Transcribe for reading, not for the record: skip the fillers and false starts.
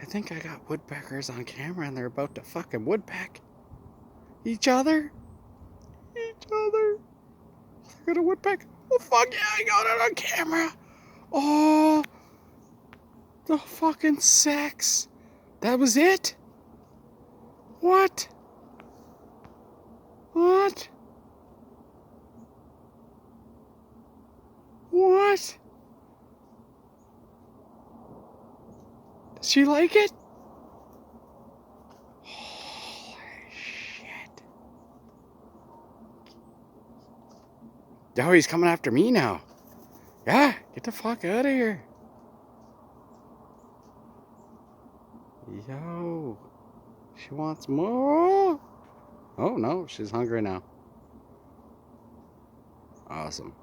I think I got woodpeckers on camera and they're about to fucking woodpeck each other. Each other. They're gonna woodpeck. Oh fuck yeah, I got it on camera. Oh, the fucking sex. That was it? What? What? What? Does she like it? Holy shit. Oh, he's coming after me now. Yeah, get the fuck out of here. Yo, she wants more. Oh no, she's hungry now. Awesome.